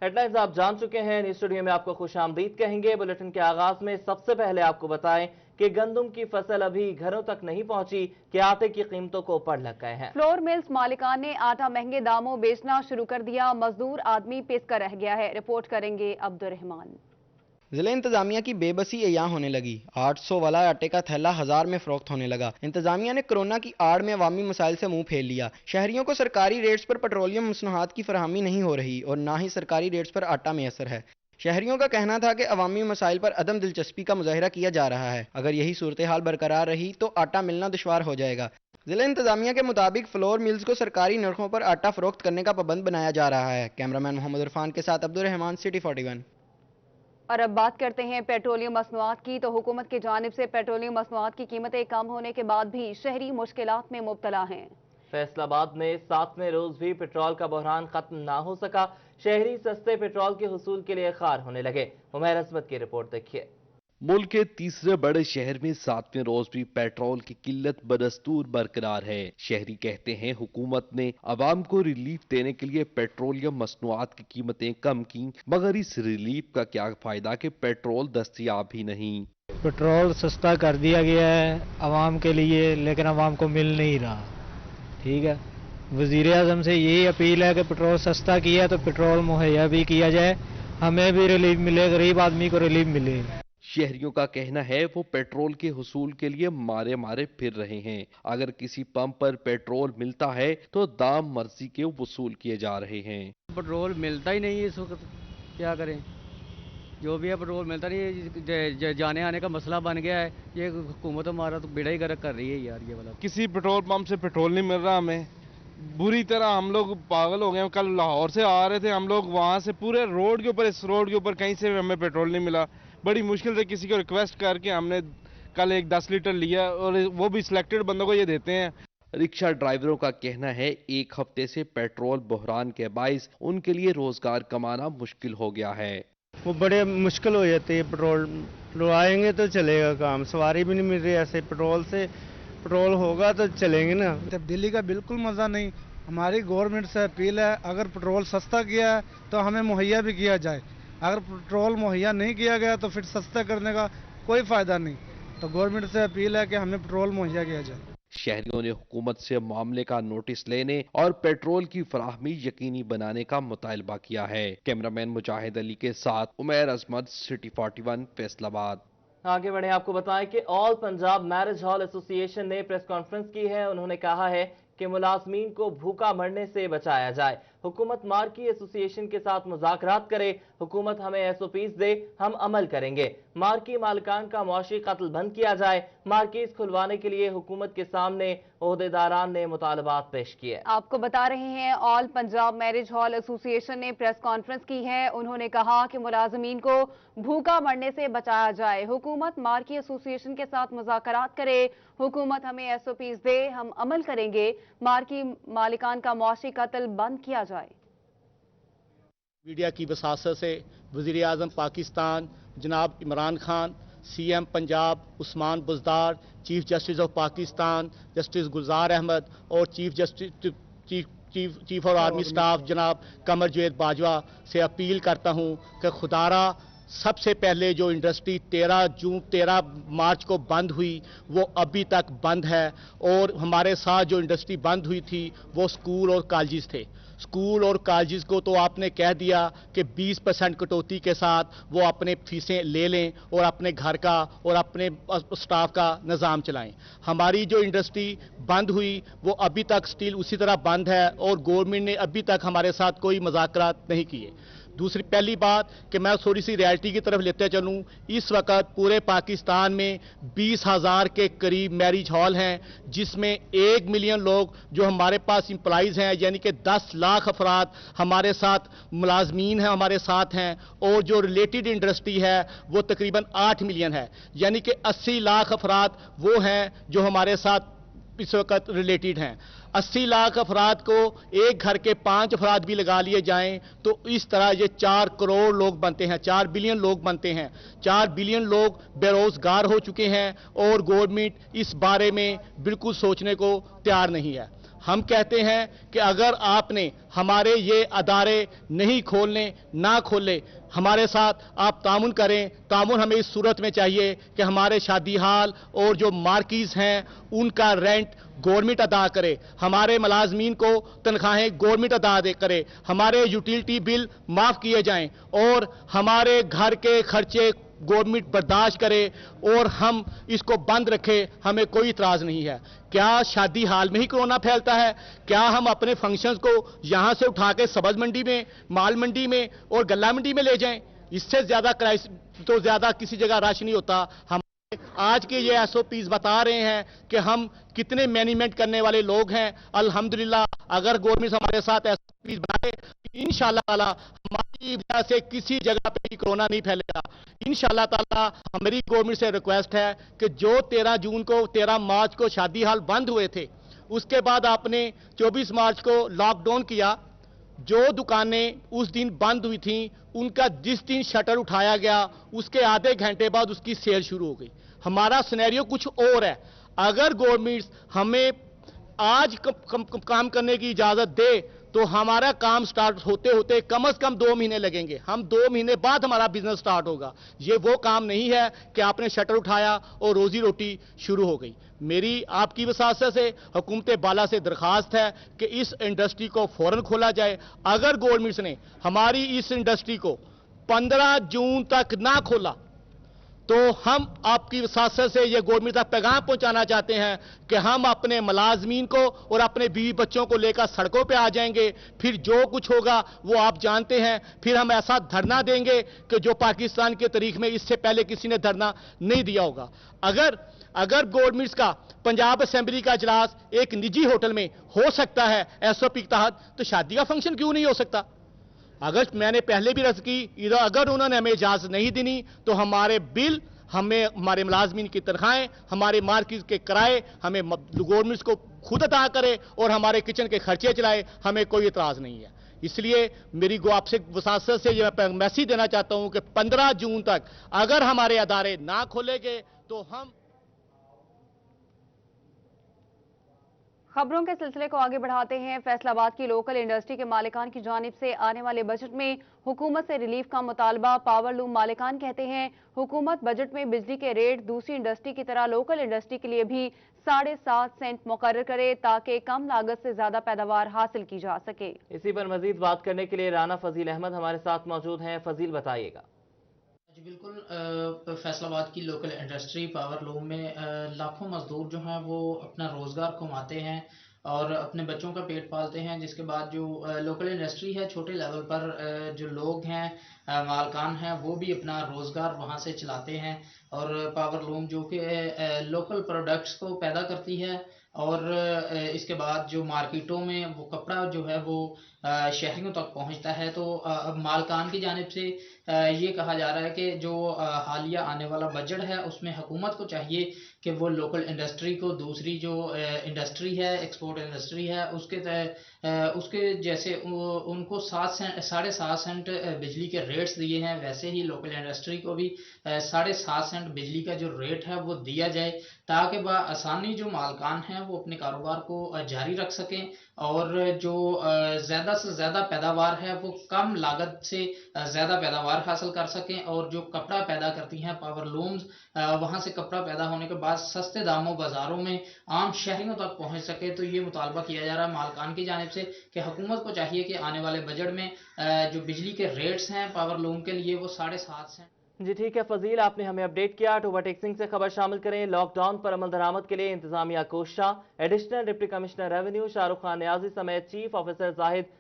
Headlines आप जान चुके हैं। न्यूज़ स्टूडियो में आपको खुश आमदीद कहेंगे। बुलेटिन के आगाज में सबसे पहले आपको बताएं कि गंदम की फसल अभी घरों तक नहीं पहुंची कि आटे की कीमतों को ऊपर लग गए हैं। फ्लोर मिल्स मालिकान ने आटा महंगे दामों बेचना शुरू कर दिया। मजदूर आदमी पिसकर रह गया है। रिपोर्ट करेंगे अब्दुर्रहमान। जिला इंतजामिया की बेबसी यहाँ होने लगी। 800 वाला आटे का थैला 1000 में फरोख्त होने लगा। इंतजामिया ने कोरोना की आड़ में अवामी मसाइल से मुंह फेर लिया। शहरियों को सरकारी रेट्स पर पेट्रोलियम मसनूआत की फराहमी नहीं हो रही और ना ही सरकारी रेट्स पर आटा मैसर है। शहरियों का कहना था कि अवामी मसाइल पर अदम दिलचस्पी का मुजाहिरा किया जा रहा है। अगर यही सूरत हाल बरकरार रही तो आटा मिलना दुश्वार हो जाएगा। जिला इंतजामिया के मुताबिक फ्लोर मिल्स को सरकारी नरखों पर आटा फरोख्त करने का पाबंद बनाया जा रहा है। कैमरामैन मोहम्मद इरफान के साथ अब्दुर्रहमान, सिटी 41। और अब बात करते हैं पेट्रोलियम मसनूआत की। तो हुकूमत की जानिब से पेट्रोलियम मसनूआत की कीमतें कम होने के बाद भी शहरी मुश्किलात में मुब्तला हैं। फैसलाबाद में 7वें रोज भी पेट्रोल का बहरान खत्म ना हो सका। शहरी सस्ते पेट्रोल के हुसूल के लिए खार होने लगे। उमैर असमत की रिपोर्ट देखिए। मुल्क के तीसरे बड़े शहर में 7वें रोज भी पेट्रोल की किल्लत बदस्तूर बरकरार है। शहरी कहते हैं हुकूमत ने आवाम को रिलीफ देने के लिए पेट्रोलियम मसनूआत की कीमतें कम की, मगर इस रिलीफ का क्या फायदा कि पेट्रोल दस्तयाब ही नहीं। पेट्रोल सस्ता कर दिया गया है आवाम के लिए, लेकिन आवाम को मिल नहीं रहा। ठीक है, वजीर आजम से यही अपील है कि पेट्रोल सस्ता किया तो पेट्रोल मुहैया भी किया जाए, हमें भी रिलीफ मिले, गरीब आदमी को रिलीफ मिले। शहरियों का कहना है वो पेट्रोल के हुसूल के लिए मारे मारे फिर रहे हैं। अगर किसी पंप पर पेट्रोल मिलता है तो दाम मर्जी के वसूल किए जा रहे हैं। पेट्रोल मिलता ही नहीं है इस वक्त, क्या करें। जो भी है पेट्रोल मिलता नहीं, जाने आने का मसला बन गया है। ये हुकूमत हमारा तो बेड़ा ही गर्क कर रही है यार। ये वाला किसी पेट्रोल पंप से पेट्रोल नहीं मिल रहा हमें। बुरी तरह हम लोग पागल हो गए। कल लाहौर से आ रहे थे हम लोग, वहां से पूरे रोड के ऊपर, इस रोड के ऊपर कहीं से हमें पेट्रोल नहीं मिला। बड़ी मुश्किल से किसी को रिक्वेस्ट करके हमने कल एक 10 लीटर लिया और वो भी सिलेक्टेड बंदों को ये देते हैं। रिक्शा ड्राइवरों का कहना है एक हफ्ते से पेट्रोल बहरान के बाइस उनके लिए रोजगार कमाना मुश्किल हो गया है। वो बड़े मुश्किल हो जाते हैं। पेट्रोल आएंगे तो चलेगा काम, सवारी भी नहीं मिल रही। ऐसे पेट्रोल से पेट्रोल होगा तो चलेंगे ना। तब्दीली का बिल्कुल मजा नहीं। हमारी गवर्नमेंट से अपील है, अगर पेट्रोल सस्ता किया है तो हमें मुहैया भी किया जाए। अगर पेट्रोल मुहैया नहीं किया गया तो फिर सस्ता करने का कोई फायदा नहीं। तो गवर्नमेंट से अपील है कि हमें पेट्रोल मुहैया किया जाए। शहरियों ने हुकूमत से मामले का नोटिस लेने और पेट्रोल की फराहमी यकीनी बनाने का मुतालबा किया है। कैमरामैन मुजाहिद अली के साथ उमैर अजमत, सिटी 41, फैसलाबाद। आगे बढ़े, आपको बताएं कि all Punjab marriage hall association ने प्रेस कॉन्फ्रेंस की है। उन्होंने कहा है कि मुलाजमीन को भूखा मरने से बचाया जाए। हुकूमत मार्की एसोसिएशन के साथ मुज़ाकरात करे। हुकूमत हमें एसओपीज दे, हम अमल करेंगे। मार्की मालिकान का मुआशी कत्ल बंद किया जाए। मार्कीज खुलवाने के लिए हुकूमत के सामने ओहदेदारान ने मुतालबात पेश किए। आपको बता रहे हैं all Punjab marriage hall association ने प्रेस कॉन्फ्रेंस की है। उन्होंने कहा कि मुलाजमीन को भूखा मरने से बचाया जाए। हुकूमत मार्की एसोसिएशन के साथ मुज़ाकरात करे। हुकूमत हमें एसओपीज दे, हम अमल करेंगे। मार्की मालिकान का मुआशी कत्ल बंद किया जाए। मीडिया की वसासत से वज़ीर आज़म पाकिस्तान जनाब Imran Khan, CM Punjab Usman Buzdar, chief justice of Pakistan justice Gulzar Ahmed और चीफ और आर्मी स्टाफ जनाब कमर जवेद बाजवा से अपील करता हूं कि खुदारा सबसे पहले जो इंडस्ट्री 13 मार्च को बंद हुई वो अभी तक बंद है। और हमारे साथ जो इंडस्ट्री बंद हुई थी वो स्कूल और कॉलेजेस थे। स्कूल और कॉलेजेस को तो आपने कह दिया कि 20% कटौती के साथ वो अपने फीसें ले लें और अपने घर का और अपने स्टाफ का निज़ाम चलाएं। हमारी जो इंडस्ट्री बंद हुई वो अभी तक स्टिल उसी तरह बंद है और गवर्नमेंट ने अभी तक हमारे साथ कोई मुज़ाकरात नहीं किए। दूसरी पहली बात कि मैं थोड़ी सी रियलिटी की तरफ लेते चलूं, इस वक्त पूरे पाकिस्तान में 20,000 के करीब मैरिज हॉल हैं, जिसमें 1 मिलियन लोग जो हमारे पास एम्प्लॉइज हैं, यानी कि 10 लाख अफराद हमारे साथ मुलाजमीन हैं, हमारे साथ हैं। और जो रिलेटेड इंडस्ट्री है वो तकरीबन 8 मिलियन है, यानी कि 80 लाख अफराद वो हैं जो हमारे साथ इस वक्त रिलेटेड हैं। 80 लाख अफराद को एक घर के 5 अफराद भी लगा लिए जाएं तो इस तरह ये 4 करोड़ लोग बनते हैं, 4 बिलियन लोग बनते हैं। 4 बिलियन लोग बेरोजगार हो चुके हैं और गवर्नमेंट इस बारे में बिल्कुल सोचने को तैयार नहीं है। ہم کہتے ہیں کہ اگر آپ نے ہمارے یہ ادارے نہیں کھولنے نہ کھولے، ہمارے ساتھ آپ تعاون کریں. تعاون ہمیں اس صورت میں چاہیے کہ ہمارے شادی ہال اور جو مارکیز ہیں ان کا رینٹ گورنمنٹ ادا کرے، ہمارے ملازمین کو تنخواہیں گورنمنٹ ادا کرے، ہمارے یوٹیلٹی بل معاف کیے جائیں اور ہمارے گھر کے خرچے گورنمنٹ برداشت کرے اور ہم اس کو بند رکھے. ہمیں کوئی اعتراض نہیں ہے. کیا شادی ہال میں ہی کرونا پھیلتا ہے؟ کیا ہم اپنے فنکشنز کو یہاں سے اٹھا کے سبز منڈی میں، مال منڈی میں اور گلہ منڈی میں لے جائیں؟ اس سے زیادہ تو زیادہ کسی جگہ رش نہیں ہوتا. ہم آج کے یہ ایس او پیز بتا رہے ہیں کہ ہم کتنے مینجمنٹ کرنے والے لوگ ہیں. الحمدللہ اگر گورنمنٹ ہمارے ساتھ ایس او پیز بنائے انشاءاللہ تعالی ہماری وجہ سے کسی جگہ پہ بھی کورونا نہیں پھیلے گا. انشاءاللہ تعالی ہماری گورنمنٹ سے ریکویسٹ ہے کہ جو 13 مارچ کو شادی ہال بند ہوئے تھے، اس کے بعد آپ نے 24 مارچ کو لاک ڈاؤن کیا. جو دکانیں اس دن بند ہوئی تھیں ان کا جس دن شٹر اٹھایا گیا اس کے آدھے گھنٹے بعد اس کی سیل شروع ہو گئی. ہمارا سینیریو کچھ اور ہے. اگر گورنمنٹ ہمیں آج کام کرنے کی اجازت دے تو ہمارا کام سٹارٹ ہوتے ہوتے کم از کم 2 مہینے لگیں گے. ہم 2 مہینے بعد ہمارا بزنس سٹارٹ ہوگا. یہ وہ کام نہیں ہے کہ آپ نے شٹر اٹھایا اور روزی روٹی شروع ہو گئی. میری آپ کی وساطت سے حکومت بالا سے درخواست ہے کہ اس انڈسٹری کو فوراً کھولا جائے. اگر گورنمنٹ نے ہماری اس انڈسٹری کو 15 جون تک نہ کھولا تو ہم آپ کی وساطت سے یہ گورنمنٹ تک پیغام پہنچانا چاہتے ہیں کہ ہم اپنے ملازمین کو اور اپنے بیوی بچوں کو لے کر سڑکوں پہ آ جائیں گے. پھر جو کچھ ہوگا وہ آپ جانتے ہیں. پھر ہم ایسا دھرنا دیں گے کہ جو پاکستان کے تاریخ میں اس سے پہلے کسی نے دھرنا نہیں دیا ہوگا. اگر گورنمنٹ کا پنجاب اسمبلی کا اجلاس ایک نجی ہوٹل میں ہو سکتا ہے ایس او پی کے تحت، تو شادی کا فنکشن کیوں نہیں ہو سکتا؟ اگر میں نے پہلے بھی عرض کی، اگر انہوں نے ہمیں اجازت نہیں دینی تو ہمارے بل، ہمارے ملازمین کی تنخواہیں، ہمارے مارکیٹ کے کرائے ہمیں گورنمنٹ کو خود عطا کرے اور ہمارے کچن کے خرچے چلائے. ہمیں کوئی اعتراض نہیں ہے. اس لیے میری آپ سے وساطت سے یہ میسیج دینا چاہتا ہوں کہ 15 جون تک اگر ہمارے ادارے نہ کھولے گے تو ہم خبروں کے سلسلے کو آگے بڑھاتے ہیں. فیصل آباد کی لوکل انڈسٹری کے مالکان کی جانب سے آنے والے بجٹ میں حکومت سے ریلیف کا مطالبہ. پاور لوم مالکان کہتے ہیں حکومت بجٹ میں بجلی کے ریٹ دوسری انڈسٹری کی طرح لوکل انڈسٹری کے لیے بھی 7.5 سینٹ مقرر کرے تاکہ کم لاگت سے زیادہ پیداوار حاصل کی جا سکے. اسی پر مزید بات کرنے کے لیے رانا فضیل احمد ہمارے ساتھ موجود ہیں. فضیل بتائیے گا. جی بالکل، فیصل آباد کی لوکل انڈسٹری پاور لوم میں لاکھوں مزدور جو ہیں وہ اپنا روزگار کماتے ہیں اور اپنے بچوں کا پیٹ پالتے ہیں. جس کے بعد جو لوکل انڈسٹری ہے چھوٹے لیول پر جو لوگ ہیں مالکان ہیں وہ بھی اپنا روزگار وہاں سے چلاتے ہیں. اور پاور لوم جو کہ لوکل پروڈکٹس کو پیدا کرتی ہے اور اس کے بعد جو مارکیٹوں میں وہ کپڑا جو ہے وہ شہریوں تک پہنچتا ہے. تو مالکان کی جانب سے یہ کہا جا رہا ہے کہ جو حالیہ آنے والا بجٹ ہے اس میں حکومت کو چاہیے کہ وہ لوکل انڈسٹری کو دوسری جو انڈسٹری ہے ایکسپورٹ انڈسٹری ہے اس کے جیسے ان کو 7.5 سینٹ بجلی کے ریٹس دیے ہیں ویسے ہی لوکل انڈسٹری کو بھی 7.5 سینٹ بجلی کا جو ریٹ ہے وہ دیا جائے تاکہ بآسانی جو مالکان ہیں وہ اپنے کاروبار کو جاری رکھ سکیں اور جو زیادہ سے زیادہ پیداوار ہے وہ کم لاگت سے زیادہ پیداوار حاصل کر سکیں. اور جو کپڑا پیدا کرتی ہیں پاور لومز وہاں سے کپڑا پیدا ہونے کے بعد سستے داموں بازاروں میں عام شہریوں تک پہنچ سکے. تو یہ مطالبہ کیا جا رہا ہے مالکان کی جانب سے کہ حکومت کو چاہیے کہ آنے والے بجٹ میں جو بجلی کے ریٹس ہیں پاور لوم کے لیے وہ 7.5 سینٹ. جی ٹھیک ہے فضیل، آپ نے ہمیں اپڈیٹ کیا. اوور ٹیکسنگ سے خبر شامل کریں. لاک ڈاؤن پر عمل درآمد کے لیے انتظامیہ کوشاں. Additional deputy commissioner revenue Shah Rukh Khan نیازی سمیت چیف آفیسر زاہد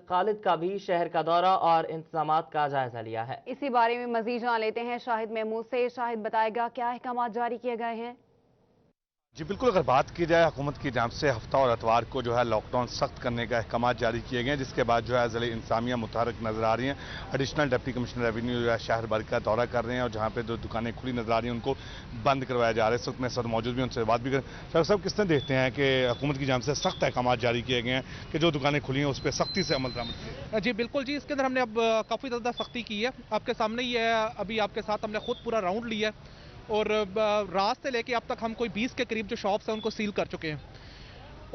خالد کا بھی شہر کا دورہ اور انتظامات کا جائزہ لیا ہے. اسی بارے میں مزید جان لیتے ہیں شاہد محمود سے. شاہد بتائے گا کیا احکامات جاری کیے گئے ہیں؟ جی بالکل، اگر بات کی جائے حکومت کی جانب سے ہفتہ اور اتوار کو جو ہے لاک ڈاؤن سخت کرنے کا احکامات جاری کیے گئے ہیں، جس کے بعد جو ہے ضلع انتظامیہ متحرک نظر آ رہی ہیں. ایڈیشنل ڈپٹی کمشنر ریونیو جو ہے شہر بھر کا دورہ کر رہے ہیں اور جہاں پہ جو دکانیں کھلی نظر آ رہی ہیں ان کو بند کروایا جا رہا ہے. اس وقت میں سر موجود بھی ان سے بات بھی کریں. سر صاحب کس طرح دیکھتے ہیں کہ حکومت کی جانب سے سخت احکامات جاری کیے گئے ہیں کہ جو دکانیں کھلی ہیں اس پہ سختی سے عمل درآمد کیا؟ جی بالکل جی، اس کے اندر ہم نے اب کافی زیادہ سختی کی ہے. آپ کے سامنے ہی ہے، ابھی آپ کے ساتھ ہم نے خود پورا راؤنڈ لیا ہے اور رات سے لے کے اب تک ہم کوئی 20 کے قریب جو شاپس ہیں ان کو سیل کر چکے ہیں.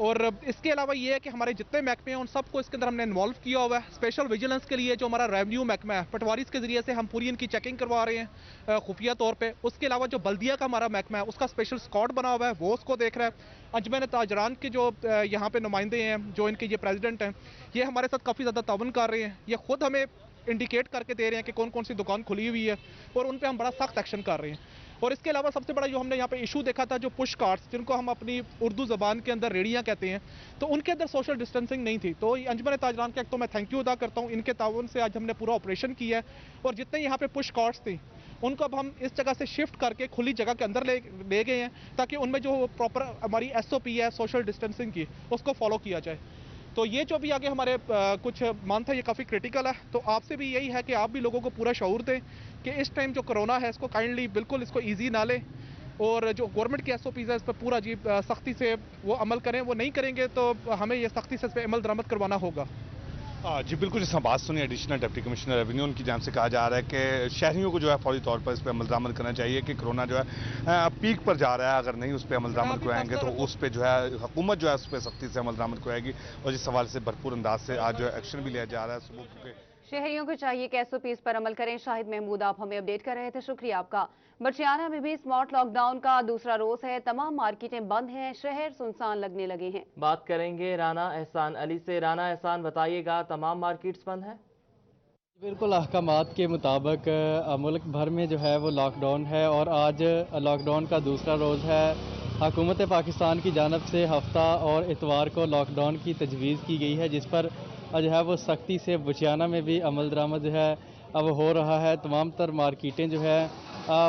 और इसके अलावा ये है कि हमारे जितने महकमे हैं उन सबको इसके अंदर हमने इन्वॉल्व किया हुआ है। स्पेशल विजिलेंस के लिए जो हमारा रेवेन्यू महकमा है, पटवारी के जरिए से हम पूरी इनकी चेकिंग करवा रहे हैं खुफिया तौर पे। उसके अलावा जो बल्दिया का हमारा महकमा है उसका स्पेशल स्क्वाड बना हुआ है, वो उसको देख रहा है। अंजुमन ताजरान के जो यहाँ पे नुमाइंदे हैं, जो इनके ये प्रेसिडेंट हैं, ये हमारे साथ काफ़ी ज़्यादा ताउन कर रहे हैं। ये खुद हमें इंडिकेट करके दे रहे हैं कि कौन कौन सी दुकान खुली हुई है और उन पे हम बड़ा सख्त एक्शन कर रहे हैं। और इसके अलावा सबसे बड़ा जो हमने यहाँ पे इशू देखा था, जो पुश कार्ट्स, जिनको हम अपनी उर्दू ज़बान के अंदर रेड़ियाँ कहते हैं, तो उनके अंदर सोशल डिस्टेंसिंग नहीं थी। तो अंजुमन ताजरान का एक तो मैं थैंक यू अदा करता हूँ, इनके ताउन से आज हमने पूरा ऑपरेशन किया है। और जितने यहाँ पे पुश कार्ट्स थी उनको अब हम इस जगह से शिफ्ट करके खुली जगह के अंदर ले गए हैं, ताकि उनमें जो प्रॉपर हमारी SOP है सोशल डिस्टेंसिंग की, उसको फॉलो किया जाए। तो ये जो भी आगे हमारे कुछ मंथ है, ये काफ़ी क्रिटिकल है। तो आपसे भी यही है कि आप भी लोगों को पूरा शऊर दें कि इस टाइम जो कोरोना है इसको काइंडली बिल्कुल इसको ईजी ना लें, और जो गवर्नमेंट की SOPs है इस पर पूरा जी सख्ती से वो अमल करें। वो नहीं करेंगे तो हमें ये सख्ती से इस पर अमल दरामद करवाना होगा। जी बिल्कुल, जिस बात सुनी एडिशनल डिप्टी कमिश्नर रेवेन्यू, उनकी जानिब से कहा जा रहा है कि शहरियों को जो है फौरी तौर पर इस पर अमल दरामद करना चाहिए कि कोरोना जो है पीक पर जा रहा है। अगर नहीं उस पर अमल दरामद कराएंगे तो उस पर जो है हुकूमत जो है उस पर सख्ती से अमल दरामद कराएगी। और इस सवाल से भरपूर अंदाज से आज जो है एक्शन भी लिया जा रहा है सुबह के। शहरियों को चाहिए कि SOPs पर अमल करें। शाहिद महमूद आप हमें अपडेट कर रहे थे, शुक्रिया आपका। बचियाना में भी स्मार्ट लॉकडाउन का दूसरा रोज है, तमाम मार्केटें बंद हैं, शहर सुनसान लगने लगे हैं। बात करेंगे राना एहसान अली से। राना एहसान, बताइएगा, तमाम मार्केट्स बंद हैं? बिल्कुल, अहकामात के मुताबिक मुल्क भर में जो है वो लॉकडाउन है और आज लॉकडाउन का दूसरा रोज़ है। हुकूमत पाकिस्तान की जानब से हफ्ता और इतवार को लॉकडाउन की तजवीज़ की गई है, जिस पर जो है वो सख्ती से बचियाना में भी अमल दरामद जो है अब हो रहा है। तमाम तर मार्केटें जो है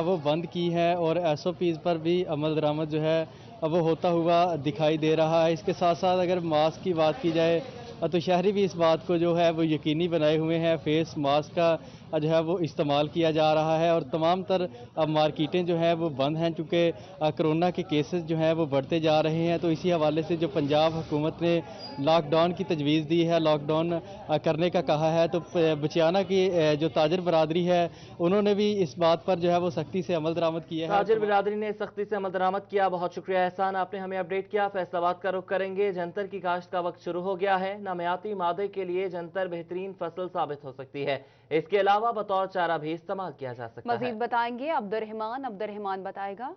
वो बंद की हैं और SOPs पर भी अमल दरामद जो है अब वो होता हुआ दिखाई दे रहा है। इसके साथ साथ अगर मास्क की बात की जाए तो शहरी भी इस बात को जो है वो यकीनी बनाए हुए हैं। फेस मास्क का जो है वो इस्तेमाल किया जा रहा है और तमाम तर मार्केटें जो है वो बंद हैं, चूँकि कोरोना के केसेस जो हैं वो बढ़ते जा रहे हैं। तो इसी हवाले से जो पंजाब हुकूमत ने लॉकडाउन की तजवीज़ दी है, लॉकडाउन करने का कहा है, तो बचियाना की जो ताजर बरादरी है उन्होंने भी इस बात पर जो है वो सख्ती से अमल दरामद किया है। ताजर बरादरी ने सख्ती से अमल दरामद किया। बहुत शुक्रिया एहसान, आपने हमें अपडेट किया। फैसलाबाद का रुख करेंगे। जंतर की काश्त का वक्त शुरू हो गया है। नामियाती मादे के लिए जंतर बेहतरीन फसल साबित हो सकती है। इसके अलावा बतौर चारा भी इस्तेमाल किया जा सकता है। मजीद बताएंगे अब्दुर्रहमान बताएगा।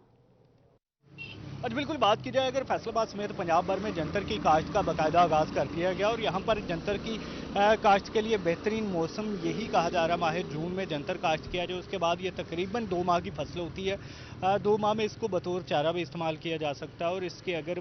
आज बिल्कुल बात की जाए अगर फैसलाबाद समेत पंजाब भर में जंतर की काश्त का बाकायदा आगाज़ कर दिया गया और यहाँ पर जंतर की काश्त के लिए बेहतरीन मौसम यही कहा जा रहा है। माह जून में जंतर काश्त किया जाए, उसके बाद ये तकरीबन 2 माह की फसल होती है। 2 माह में इसको बतौर चारा भी इस्तेमाल किया जा सकता है और इसके अगर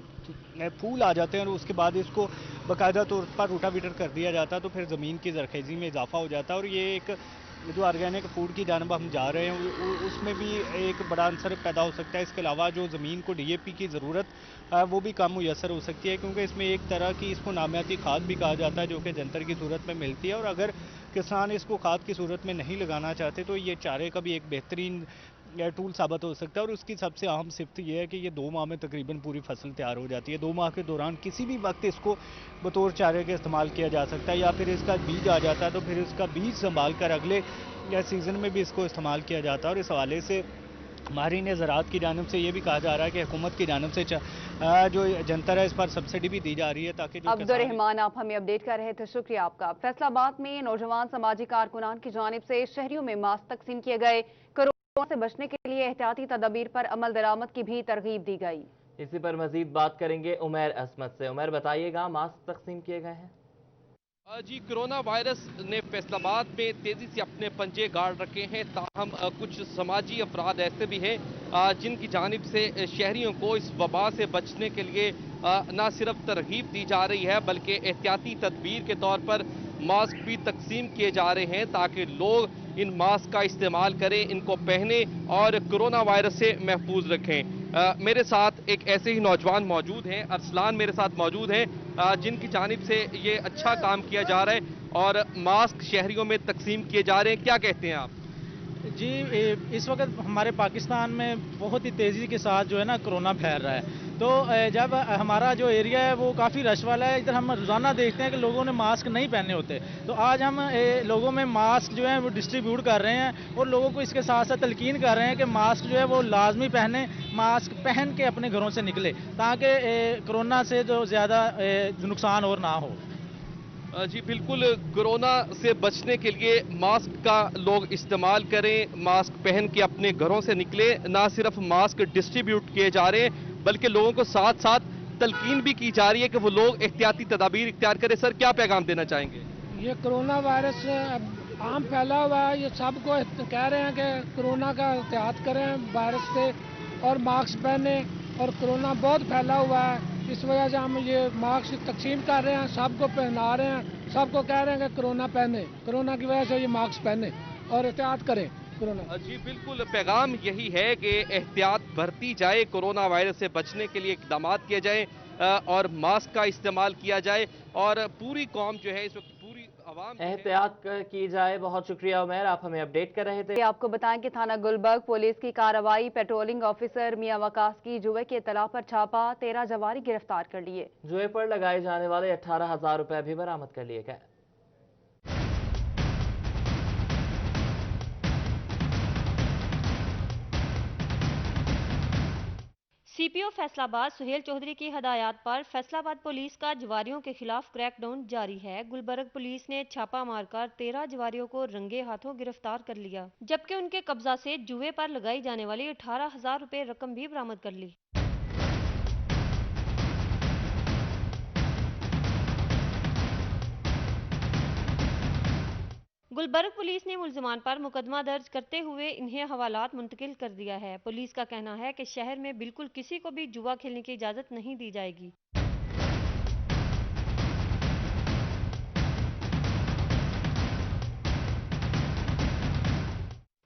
फूल आ जाते हैं और उसके बाद इसको बाकायदा तौर पर रोटावीटर कर दिया जाता है तो फिर ज़मीन की ज़रख़ेज़ी में इजाफा हो जाता है। और ये एक जो ऑर्गेनिक फूड की जानब हम जा रहे हैं उसमें भी एक बड़ा अंसर पैदा हो सकता है। इसके अलावा जो ज़मीन को DAP की ज़रूरत वो भी कम मुयसर हो सकती है, क्योंकि इसमें एक तरह की इसको नामियाती खाद भी कहा जाता है जो कि जंतर की सूरत में मिलती है। और अगर किसान इसको खाद की सूरत में नहीं लगाना चाहते तो ये चारे का भी एक बेहतरीन टूल साबित हो सकता है। और उसकी सबसे अहम सिफ्त ये है कि ये 2 माह में तकरीबन पूरी फसल तैयार हो जाती है। 2 माह के दौरान किसी भी वक्त इसको बतौर चारे के इस्तेमाल किया जा सकता है, या फिर इसका बीज आ जाता है तो फिर इसका बीज संभाल कर अगले सीज़न में भी इसको इस्तेमाल किया जाता है। और इस हवाले से माहिरीन ज़राअत की जानब से ये भी कहा जा रहा है कि हुकूमत की जानब से जो जंतर है इस पर सब्सिडी भी दी जा रही है ताकि अब्दुर्रहमान आप हमें अपडेट कर रहे थे, शुक्रिया आपका। फैसलाबाद में नौजवान समाजी कारकुनान की जानिब से शहरियों में मास्क तकसीम किए गए। कोरोना से बचने के लिए एहतियाती तदाबीर पर अमल दरामद की भी तरगीब दी गई। इसी पर मजीद बात करेंगे उमैर असमत से। उमैर, बताइएगा, मास्क तकसीम किए गए हैं? जी, कोरोना वायरस ने फैसलाबाद में तेज़ी से अपने पंजे गाड़ रखे हैं। ताहम कुछ समाजी अफराद ऐसे भी हैं जिनकी जानिब से शहरियों को इस वबा से बचने के लिए न सिर्फ तरगीब दी जा रही है बल्कि एहतियाती तदबीर के तौर पर मास्क भी तकसीम किए जा रहे हैं ताकि लोग इन मास्क का इस्तेमाल करें, इनको पहने और कोरोना वायरस से महफूज रखें। मेरे साथ एक ऐसे ही नौजवान मौजूद हैं, अरसलान मेरे साथ मौजूद हैं, जिनकी जानिब से ये अच्छा काम किया जा रहा है और मास्क शहरियों में तकसीम किए जा रहे हैं। क्या कहते हैं आप? जी इस वक्त हमारे पाकिस्तान में बहुत ही तेज़ी के साथ जो है ना कोरोना फैल रहा है। तो जब हमारा जो एरिया है वो काफ़ी रश वाला है, इधर हम रोज़ाना देखते हैं कि लोगों ने मास्क नहीं पहने होते। तो आज हम लोगों में मास्क जो है वो डिस्ट्रीब्यूट कर रहे हैं और लोगों को इसके साथ साथ तलकीन कर रहे हैं कि मास्क जो है वो लाजमी पहने, मास्क पहन के अपने घरों से निकले ताकि कोरोना से जो ज़्यादा नुकसान और ना हो। जी बिल्कुल, कोरोना से बचने के लिए मास्क का लोग इस्तेमाल करें, मास्क पहन के अपने घरों से निकले। ना सिर्फ मास्क डिस्ट्रीब्यूट किए जा रहे हैं बल्कि लोगों को साथ साथ तलकीन भी की जा रही है कि वो लोग एहतियाती तदाबीर इख्तियार करें। सर, क्या पैगाम देना चाहेंगे? ये कोरोना वायरस आम फैला हुआ है, ये सबको कह रहे हैं कि कोरोना का एहतियात करें वायरस से और मास्क पहने, और कोरोना बहुत फैला हुआ है, इस वजह से हम ये मास्क तकसीम कर रहे हैं, सबको पहना रहे हैं, सबको कह रहे हैं कि कोरोना पहने, कोरोना की वजह से ये मास्क पहने और एहतियात करें कोरोना। जी बिल्कुल, पैगाम यही है कि एहतियात बरती जाए, कोरोना वायरस से बचने के लिए इकदाम किए जाए और मास्क का इस्तेमाल किया जाए और पूरी कौम जो है इस वक्त पूरी आवाम एहतियात की जाए। बहुत शुक्रिया उमैर, आप हमें अपडेट कर रहे थे। आपको बताएं कि थाना गुलबर्ग पुलिस की कार्रवाई, पेट्रोलिंग ऑफिसर मियां वकास की जुए के इत्तला पर छापा, 13 जवारी गिरफ्तार कर लिए। जुए पर लगाए जाने वाले 18,000 रुपए भी बरामद कर लिए गए। सीपीओ फैसलाबाद सुहेल चौधरी की हदायत पर फैसलाबाद पुलिस का जवारियों के खिलाफ क्रैकडाउन जारी है। गुलबर्ग पुलिस ने छापा मारकर 13 जवारियों को रंगे हाथों गिरफ्तार कर लिया, जबकि उनके कब्जा से जुए पर लगाई जाने वाली 18,000 रुपए रकम भी बरामद कर ली। गुलबर्ग पुलिस ने मुल्जिमान पर मुकदमा दर्ज करते हुए इन्हें हवालात मुंतकिल कर दिया है। पुलिस का कहना है कि शहर में बिल्कुल किसी को भी जुआ खेलने की इजाजत नहीं दी जाएगी।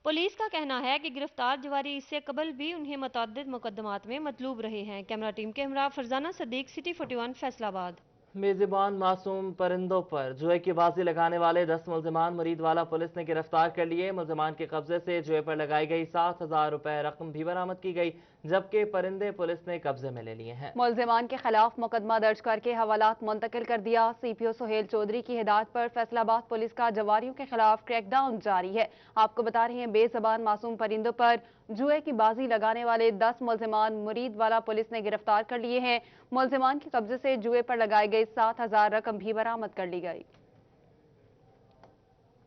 पुलिस का कहना है कि गिरफ्तार जवारी इससे कबल भी उन्हें मुतअद्दिद मुकदमात में मतलूब रहे हैं। कैमरा टीम के हमरा फरजाना सदीक, सिटी 41 फैसलाबाद। मेजबान मासूम परिंदों पर जुए की बाजी लगाने वाले 10 मुल्जिमान मुरीदवाला पुलिस ने गिरफ्तार कर लिए। मुल्जिमान के कब्जे से जुए पर लगाई गई 7,000 रुपए रकम भी बरामद की गई, जबकि परिंदे पुलिस ने कब्जे में ले लिए हैं। मुल्जिमान के खिलाफ मुकदमा दर्ज करके हवालात मुंतकिल कर दिया। सीपीओ सुहेल चौधरी की हिदायत पर फैसलाबाद पुलिस का जवारियों के खिलाफ क्रैकडाउन जारी है। आपको बता रहे हैं, बेजबान मासूम परिंदों पर जुए की बाजी लगाने वाले 10 मुल्जिमान मुरीदवाला पुलिस ने गिरफ्तार कर लिए हैं। मुल्जिमान के कब्जे से जुए पर लगाई गई 7,000 रकम भी बरामद कर ली गई।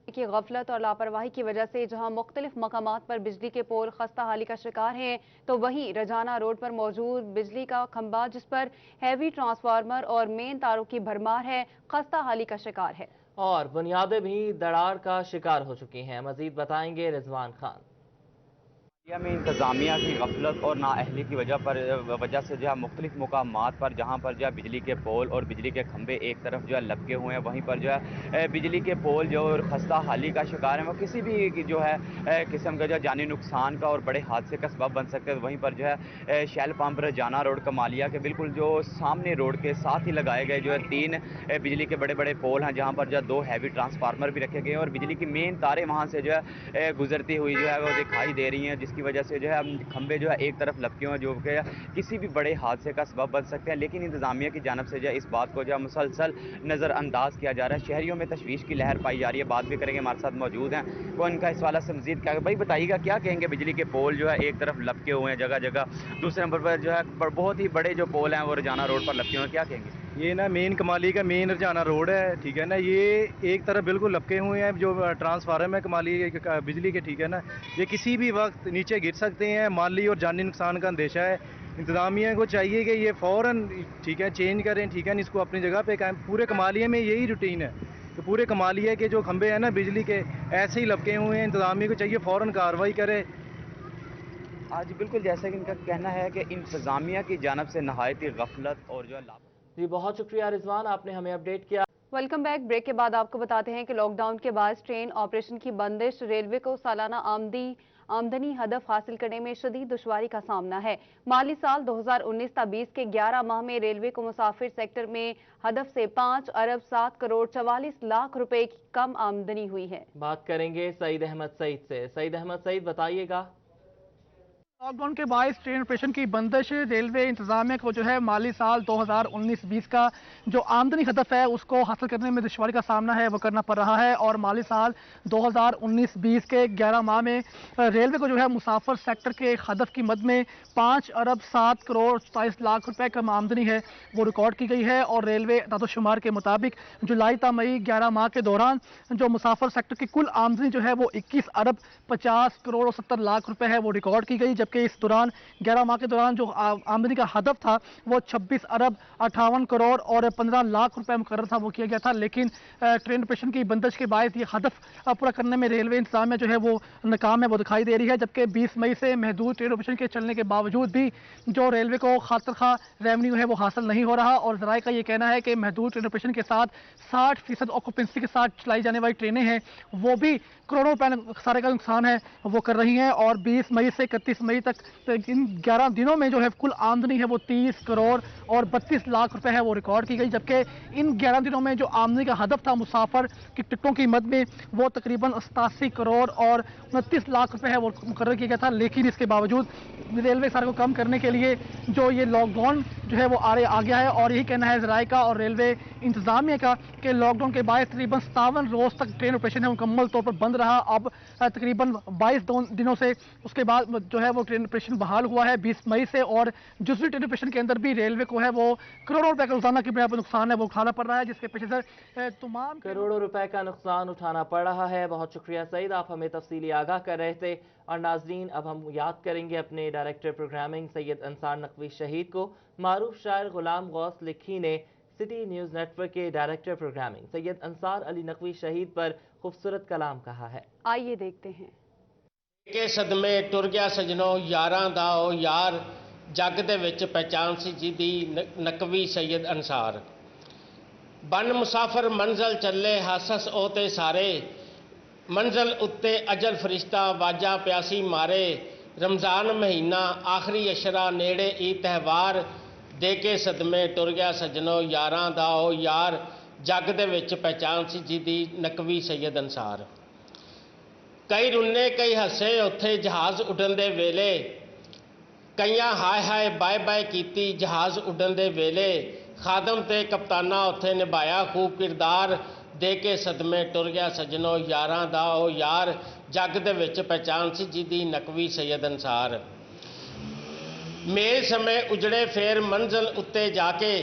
की गफलत और लापरवाही की वजह से जहां मुख्तलिफ मकामात पर बिजली के पोल खस्ता हाली का शिकार हैं, तो वहीं रजाना रोड पर मौजूद बिजली का खंबा जिस पर हैवी ट्रांसफार्मर और मेन तारों की भरमार है, खस्ता हाली का शिकार है और बुनियादें भी दरार का शिकार हो चुकी हैं। मजीद बताएंगे रिजवान खान। में इंतज़ामिया की गफलत और नाअहली की वजह से जो है मुख्तलिफ मुकामात पर जहाँ पर जो है बिजली के पोल और बिजली के खंभे एक तरफ जो है लपके हुए हैं, वहीं पर जो है बिजली के पोल जो खस्ता हाली का शिकार है, वो किसी भी जो है किस्म का जो जानी नुकसान का और बड़े हादसे का सबब बन सकते हैं। वहीं पर जो है शेल पंप रजाना रोड कमालिया के बिल्कुल जो सामने रोड के साथ ही लगाए गए जो है 3 बिजली के बड़े बड़े पोल हैं, जहाँ पर जो है 2 हैवी ट्रांसफार्मर भी रखे गए हैं और बिजली की मेन तारें वहाँ से जो है गुजरती हुई जो है वो दिखाई दे रही हैं, की वजह से जो है खंबे जो है एक तरफ लपके हुए जो कि किसी भी बड़े हादसे का सबब बन सकते हैं। लेकिन इंतजामिया की जानब से जो है इस बात को जो है मुसलसल नज़रअंदाज किया जा रहा है। शहरियों में तशवीश की लहर पाई जा रही है। बात भी करेंगे, हमारे साथ मौजूद हैं, वो इनका इस वाला से मजीद क्या भाई बताइएगा, क्या कहेंगे? बिजली के पोल जो है एक तरफ लपके हुए हैं जगह जगह, दूसरे नंबर पर जो है बहुत ही बड़े जो पोल हैं वो रजाना रोड पर लपके हुए हैं, क्या कहेंगे? ये ना मेन कमाली का मेन रजाना रोड है, ठीक है ना, ये एक तरफ बिल्कुल लपके हुए हैं जो ट्रांसफार्मर है कमाली बिजली के, ठीक है ना, ये किसी भी वक्त नीचे गिर सकते हैं, माली और जानी नुकसान का अंदेशा है। इंतज़ामिया को चाहिए कि ये फ़ौरन ठीक है चेंज करें, ठीक है, इसको अपनी जगह पे कायम। पूरे कमालिया में यही रूटीन है, तो पूरे कमालिया के जो खंबे हैं ना बिजली के ऐसे ही लपके हुए हैं। इंतज़ामिया को चाहिए फ़ौरन कार्रवाई करे। आज बिल्कुल जैसा कि इनका कहना है कि इंतज़ामिया की जानब से नहायत ही गफलत और जो है। जी बहुत शुक्रिया रिजवान, आपने हमें अपडेट किया। Welcome back. ब्रेक के बाद आपको बताते हैं कि लॉकडाउन के बाद ट्रेन ऑपरेशन की बंदिश, रेलवे को सालाना आमदी आमदनी हदफ हासिल करने में शदीद दुश्वारी का सामना है। माली साल 2019-20 के 11 माह में रेलवे को मुसाफिर सेक्टर में हदफ से 5 अरब 7 करोड़ 44 लाख रुपए की कम आमदनी हुई है। बात करेंगे सईद अहमद सईद से। सईद अहमद सईद, बताइएगा। लॉकडाउन के बायस ट्रेन ऑपरेशन की बंदिश रेलवे इंतजामिया को जो है माली साल 2019-20 का जो आमदनी हदफ है उसको हासिल करने में दुश्वारी का सामना है वो करना पड़ रहा है। और माली साल 2019-20 के 11 माह में रेलवे को जो है मुसाफिर सेक्टर के हदफ की मद में 5 अरब 7 करोड़ 27 लाख रुपए कम आमदनी है वो रिकॉर्ड की गई है। और रेलवे दादोशुमार के मुताबिक जुलाई ता मई 11 माह के दौरान जो मुसाफिर सेक्टर की कुल आमदनी जो है वो 21 अरब 50 करोड़ और 70 लाख रुपए है वो रिकॉर्ड की गई, जबकि इस दौरान 11 माह के दौरान जो आमदनी का हदफ था वो 26 अरब 58 करोड़ और 15 लाख रुपए मुकर्रर था वो किया गया था। लेकिन ट्रेन ऑपरेशन की बंदिश के बायस ये हदफ पूरा करने में रेलवे इंतजामिया जो है वो नाकाम है वो दिखाई दे रही है। जबकि 20 मई से महदूद ट्रेन ऑपरेशन के चलने के बावजूद भी जो रेलवे को खातिर खा रेवेन्यू है वो हासिल नहीं हो रहा। और जराये का ये कहना है कि महदूद ट्रेन ऑपरेशन के साथ 60% ऑक्यूपेंसी के साथ चलाई जाने वाली ट्रेनें हैं वो भी करोड़ों रुपए सारे का नुकसान है वो कर रही हैं। और 20 मई से 31 मई तक इन 11 दिनों में जो है कुल आमदनी है वो 30 करोड़ और 32 लाख रुपए है वो रिकॉर्ड की गई, जबकि इन 11 दिनों में जो आमदनी का हदफ था मुसाफिर की टिकटों की मद में वो तकरीबन 87 करोड़ और 29 लाख रुपए है वो मुकर्रर किया गया था। लेकिन इसके बावजूद रेलवे सारे को कम करने के लिए जो ये लॉकडाउन जो है वो आ गया है। और यही कहना है जराये का और रेलवे इंतजामिया का कि लॉकडाउन के बायस तकरीबन 57 रोज तक ट्रेन ऑपरेशन है मुकम्मल तौर पर बंद रहा। अब तकरीबन 22 दिनों से उसके बाद जो है वो ट्रेन ऑपरेशन बहाल हुआ है 20 मई से। और जुज़वी ट्रेन ऑपरेशन के अंदर भी रेलवे को है वो करोड़ों रुपए का रोजाना की बुनियाद पर नुकसान है वो उठाना पड़ रहा है, जिसके पीछे से तमाम करोड़ों रुपए का नुकसान उठाना पड़ रहा है। बहुत शुक्रिया सईद, आप हमें तफसीली आगाह कर रहे थे। और नाजरीन, अब हम याद करेंगे अपने डायरेक्टर प्रोग्रामिंग सैयद अंसार नकवी शहीद को। मारूफ शायर गुलाम गौस लिखी ने सिटी न्यूज़ नेटवर्क के डायरेक्टर प्रोग्रामिंग सैयद अंसार अली नकवी शहीद पर खूबसूरत कलाम कहा है। आइए देखते हैं। के सदमे टुर गया सजनों यारां दा ओ यार जग दे विच पहचान सी जिदी नकवी सैयद अंसार बन मुसाफिर मंजिल चले हासस ओ ते सारे मंजिल उत्ते अजल फरिश्ता वाजा प्यासी मारे रमज़ान महीना आखिरी अशरा नेड़े ई त्यौहार दे के सदमे टुर गया सजनों यारां दा ओ यार जग दे विच पहचान सी जिदी नकवी सैयद अंसार कई रुन्ने कई हसे उत्थे जहाज़ उड़न दे वेले कईयां हाय हाय बाय बाय कीती जहाज़ उड़न दे वेले खादम ते कप्ताना उत्थे निभाया खूब किरदार दे के सदमे टुर गया सजनों यारां दा ओ यार जग दे विच पहचान सी जिदी नकवी सैयद अंसार मेल समय उजड़े फेर मंजिल उत्ते जाके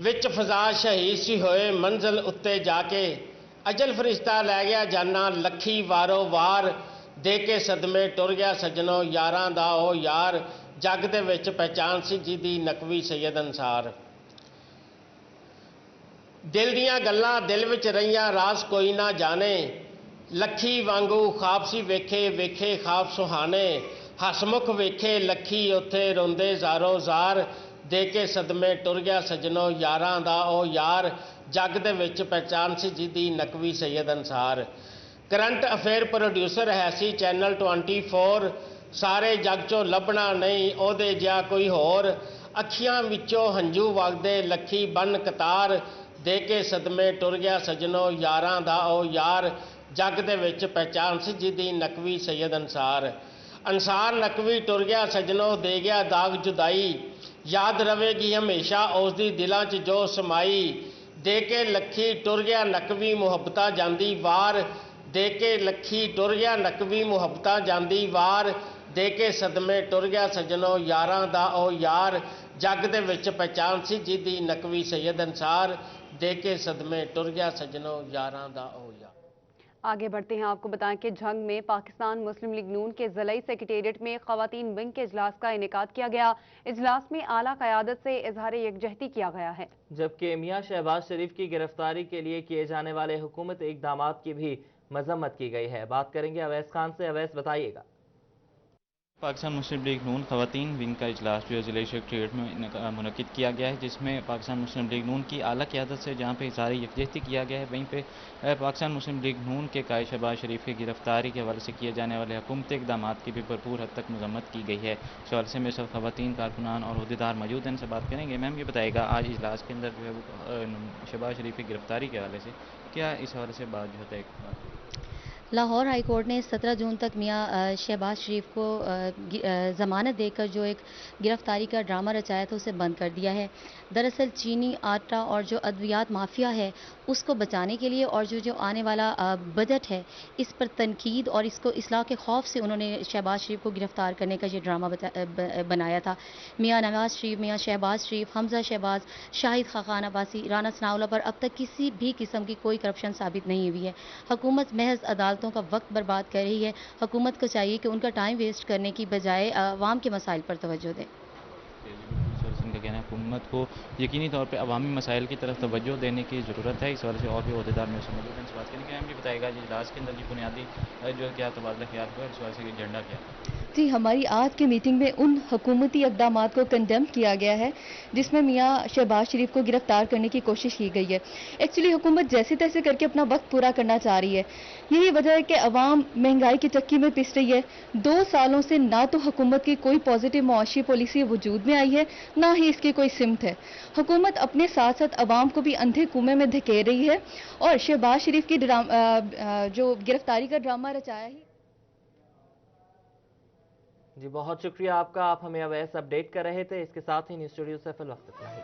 विच फजा शहीद सी होए मंजिल उत्ते जाके अजल फरिश्ता लै गया जाना लखी वारो वार दे के सदमे टुर गया सजनों यारां दा ओ यार जग दे विच पहचान सी जिदी नकवी सैयद अंसार दिल दियां गल्लां दिल विच रहियां राज कोई ना जाने लखी वांगू ख्वाब सी वेखे वेखे ख्वाब सुहाने हसमुख वेखे लखी उत्थे रोंदे जारो जार दे के सदमे टुर गया सजनों यारां दा ओ यार जग दे विच पहचान सी जिदी Naqvi Syed Ansar current affair producer है सी चैनल 24 सारे जग चो लभना नहीं ओदे जिहा कोई होर अखियां विचों हंझू वगदे लखी बन कतार दे के सदमे टुर गया सजनों यारां दा ओ यार जग दे विच पहचान सी जिदी नकवी सैयद अंसार अंसार नकवी टुर गया सजनों दे गया दाग जुदाई याद रवेगी हमेशा उसदी दिलां च जो समाई दे के लखी टुर गया नकवी मुहब्बतां जांदी वार दे के लखी टुर गया नकवी मुहब्बतां जांदी वार दे के सदमे टुर गया सजनों यारां दा ओ यार जग दे विच पहचान सी जिदी नकवी सैयद अंसार दे के सदमे टुर गया सजनों यारां दा ओ यार। आगे बढ़ते हैं। आपको बताएं कि झंग में पाकिस्तान मुस्लिम लीग नून के ज़िलाई सेक्रेटेरिएट में ख़वातीन विंग के इजलास का इनेकाद किया गया। इजलास में आला क़यादत से इजहार यकजहती किया गया है, जबकि मियां शहबाज शरीफ की गिरफ्तारी के लिए किए जाने वाले हुकूमत इक़दामात की भी मजम्मत की गई है। बात करेंगे अवैस खान से। अवैस, बताइएगा। पाकिस्तान मुस्लिम लीग नून ख़वातीन विंग का इजलास जो ज़िला सेक्रेटेरिएट में मुनक़िद किया गया है, जिसमें पाकिस्तान मुस्लिम लीग नून की आला क़यादत से जहाँ पे इज़हार यकजहती किया गया है, वहीं पे पाकिस्तान मुस्लिम लीग नून के कायद शहबाज शरीफ की गिरफ्तारी के हवाले से किए जाने वाले हुकूमती इक़दामात की भी भरपूर हद तक मज़म्मत की गई है। इस हवाले से मेरे साथ ख़वातीन कारकुनान और अहदेदार मौजूद हैं, इनसे बात करेंगे। मैम ये बताएगा, आज इजलास के अंदर जो है वो शहबाज शरीफ की गिरफ्तारी के हवाले से क्या इस हवाले से बात जो है लाहौर हाई कोर्ट ने 17 जून तक मियां शहबाज शरीफ को ज़मानत देकर जो एक गिरफ्तारी का ड्रामा रचाया था उसे बंद कर दिया है। दरअसल चीनी आटा और जो अद्वियात माफिया है उसको बचाने के लिए और जो आने वाला बजट है इस पर तनकीद और इसको इस्लाह के खौफ से उन्होंने शहबाज शरीफ को गिरफ्तार करने का ये ड्रामा बनाया था। मियां नवाज शरीफ, मियां शहबाज शरीफ, हमजा शहबाज, शाहिद खान अब्बासी, राना सनाउल्लाह पर अब तक किसी भी किस्म की कोई करप्शन साबित नहीं हुई है। हुकूमत महज अदालतों का वक्त बर्बाद कर रही है। हुकूमत को चाहिए कि उनका टाइम वेस्ट करने की बजाय अवाम के मसाइल पर तवज्जो दें। का कहना है हुकूमत को यकीनी तौर पे अवामी मसाइल की तरफ तवज्जो देने की ज़रूरत है। इस हवाले से और भी अहदेदार में से मौजूद हैं, इस बात करेंगे। हम ये बताएगा इजलास के अंदर जो बुनियादी जो क्या तबादला ख्याल हुआ, इस हवाले से एजेंडा क्या है? जी, हमारी आज की मीटिंग में उन हुकूमती इक़दामात को कंडेम किया गया है जिसमें मियां शहबाज शरीफ को गिरफ्तार करने की कोशिश की गई है। एक्चुअली हुकूमत जैसे तैसे करके अपना वक्त पूरा करना चाह रही है। यही वजह है कि अवाम महंगाई की चक्की में पिस रही है। 2 सालों से ना तो हुकूमत की कोई पॉजिटिव मुआशी पॉलिसी वजूद में आई है, ना ही इसकी कोई सिमत है। हुकूमत अपने साथ साथ अवाम को भी अंधे कुएं में धकेल रही है और शहबाज शरीफ की जो गिरफ्तारी का ड्रामा रचाया है। जी बहुत शुक्रिया आपका, आप हमें अवैस अपडेट कर रहे थे। इसके साथ ही न्यूज़ स्टूडियो से फिल वक्त इतना ही।